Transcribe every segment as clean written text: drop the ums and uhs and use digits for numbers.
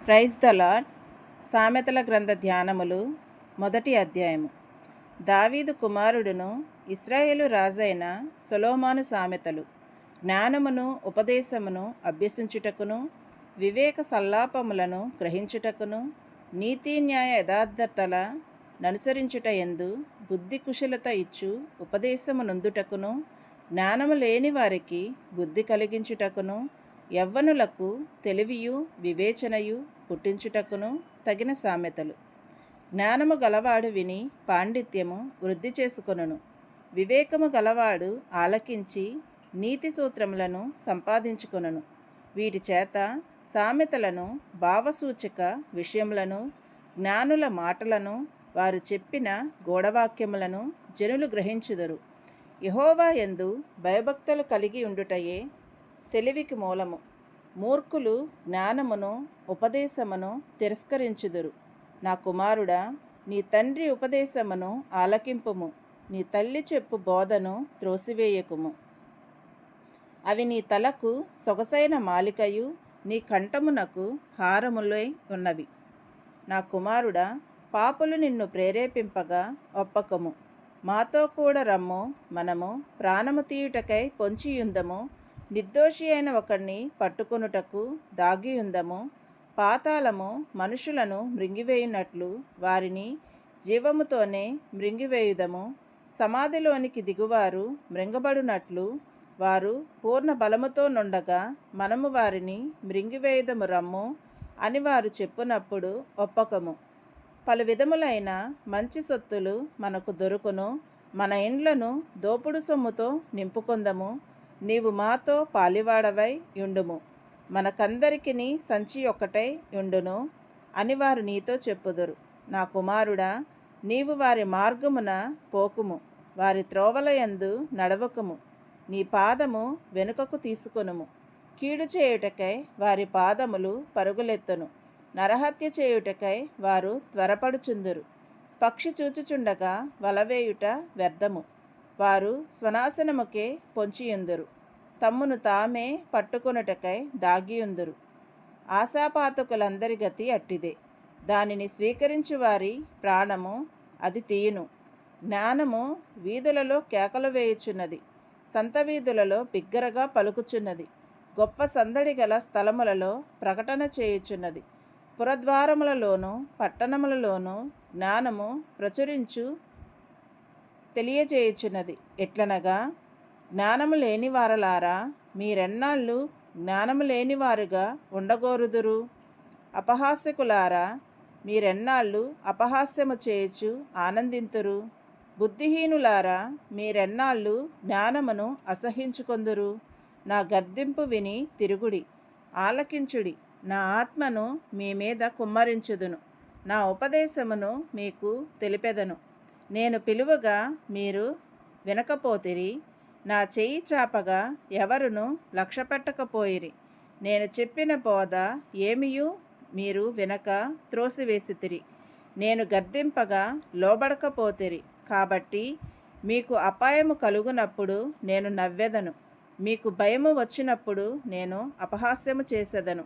Praise the lord. సామెతల గ్రంథ ధ్యానములు. మొదటి అధ్యాయము. దావీదు కుమారుడును ఇశ్రాయేలు రాజైన సొలొమోను సామెతలు. జ్ఞానమును ఉపదేశమును అభ్యసించుటకును, వివేక సల్లాపములను గ్రహించుటకును, నీతి న్యాయ యథార్థతల ననుసరించుట యందు బుద్ధి కుశలత ఇచ్చు ఉపదేశము నొందుటకును, జ్ఞానము లేని వారికి బుద్ధి కలిగించుటకును, యవ్వనులకు తెలివియు వివేచనయు పుట్టించుటకును తగిన సామెతలు. జ్ఞానము గలవాడు విని పాండిత్యము వృద్ధి చేసుకొనును. వివేకము గలవాడు ఆలకించి నీతి సూత్రములను సంపాదించుకొనును. వీటి చేత సామెతలను, భావసూచక విషయములను, జ్ఞానుల మాటలను, వారు చెప్పిన గూఢవాక్యములను జనులు గ్రహించుదురు. యెహోవా యందు భయభక్తులు కలిగి ఉండుటయే తెలివికి మూలము. మూర్ఖులు జ్ఞానమును ఉపదేశమును తిరస్కరించుదురు. నా కుమారుడా, నీ తండ్రి ఉపదేశమును ఆలకింపుము, నీ తల్లి చెప్పు బోధను త్రోసివేయకుము. అవి నీ తలకు సొగసైన మాలికయు, నీ కంఠమునకు హారములై ఉన్నవి. నా కుమారుడా, పాపులు నిన్ను ప్రేరేపింపగా ఒప్పకము. మాతో కూడా రమ్ము, మనము ప్రాణము తీయుటకై పొంచియుందము. నిర్దోషి అయిన ఒకడిని పట్టుకొనుటకు దాగియుందము. పాతాళము మనుషులను మృంగివేయునట్లు వారిని జీవముతోనే మృంగివేయుదము. సమాధిలోనికి దిగువారు మృంగబడునట్లు వారు పూర్ణ బలముతో నుండగా మనము వారిని మృంగివేయుదము రమ్ము అని వారు చెప్పునప్పుడు ఒప్పకము. పలు విధములైన మంచి సొత్తులు మనకు దొరుకును. మన ఇండ్లను దోపుడు సొమ్ముతో నింపుకొందము. నీవు మాతో పాలివాడవై యుండుము, మనకందరికిని సంచి ఒక్కటై యుండును అని వారు నీతో చెప్పుదురు. నా కుమారుడా, నీవు వారి మార్గమున పోకుము, వారి త్రోవలయందు నడవకుము. నీ పాదము వెనుకకు తీసుకొనుము. కీడు చేయుటకై వారి పాదములు పరుగులెత్తును. నరహత్య చేయుటకై వారు త్వరపడుచుందురు. పక్షి చూచుచుండగా వలవేయుట వ్యర్థము. వారు స్వనాశనముకే పొంచియుందురు, తమ్మును తామే పట్టుకొనుటకై దాగియుందురు. ఆశాపాతకులందరి గతి అట్టిదే. దానిని స్వీకరించు వారి ప్రాణము అది తీయును. జ్ఞానము వీధులలో కేకలు వేయుచున్నది, సంత వీధులలో బిగ్గరగా పలుకుచున్నది. గొప్ప సందడి గల స్థలములలో ప్రకటన చేయుచున్నది. పురద్వారములలోను పట్టణములలోను జ్ఞానము ప్రచురించు తెలియజేయుచున్నది. ఎట్లనగా, జ్ఞానము లేని వారలారా, మీరెన్నాళ్ళు జ్ఞానము లేనివారుగా ఉండగోరుదురు? అపహాస్యకులారా, మీరెన్నాళ్ళు అపహాస్యము చేయుచు ఆనందింతురు? బుద్ధిహీనులారా, మీరెన్నాళ్ళు జ్ఞానమును అసహించుకొందురు? నా గద్దింపు విని తిరుగుడి, ఆలకించుడి. నా ఆత్మను మీ మీద కుమ్మరించుదును, నా ఉపదేశమును మీకు తెలిపెదను. నేను పిలువగా మీరు వినకపోతిరి, నా చెయ్యి చాపగా ఎవరును లక్ష్యపెట్టకపోయిరి. నేను చెప్పిన బోధ ఏమియు మీరు వినక త్రోసివేసితిరి. నేను గద్దింపగా లోబడకపోతిరి. కాబట్టి మీకు అపాయము కలుగునప్పుడు నేను నవ్వెదను, మీకు భయము వచ్చినప్పుడు నేను అపహాస్యము చేసేదను.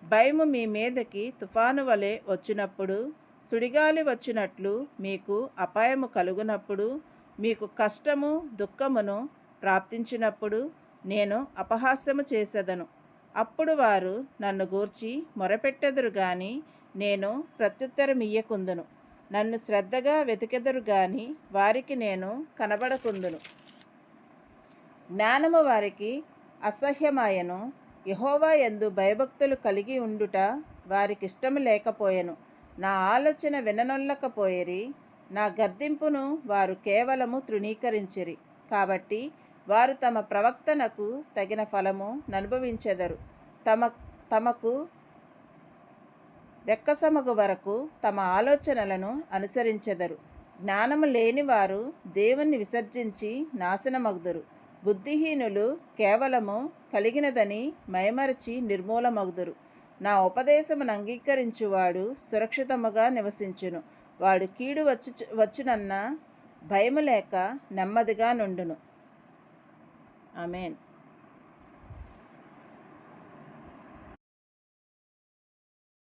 భయము మీ మీదకి తుఫాను వలె వచ్చినప్పుడు, సుడిగాలి వచ్చినట్లు మీకు అపాయము కలుగునప్పుడు, మీకు కష్టము దుఃఖమును ప్రాప్తించినప్పుడు నేను అపహాస్యము చేసేదను. అప్పుడు వారు నన్ను గూర్చి మొరపెట్టెదరు గాని నేను ప్రత్యుత్తరమియ్యకుందును. నన్ను శ్రద్ధగా వెతికెదరు గాని వారికి నేను కనబడకుందును. జ్ఞానము వారికి అసహ్యమాయను. యెహోవా యందు భయభక్తులు కలిగి ఉండుట వారికిష్టము లేకపోయెను. నా ఆలోచన విననొల్లకపోయిరి. నా గద్దింపును వారు కేవలము తృణీకరించిరి. కాబట్టి వారు తమ ప్రవర్తనకు తగిన ఫలము ననుభవించెదరు. తమకు వెక్కసమగు వరకు తమ ఆలోచనలను అనుసరించెదరు. జ్ఞానము లేనివారు దేవుణ్ణి విసర్జించి నాశనమగుదురు. బుద్ధిహీనులు కేవలము కలిగినదని మైమరచి నిర్మూలమగుదురు. నా ఉపదేశమును అంగీకరించువాడు సురక్షితముగా నివసించును. వాడు కీడు వచ్చునన్న భయము లేక నెమ్మదిగా నుండును. ఆమేన్.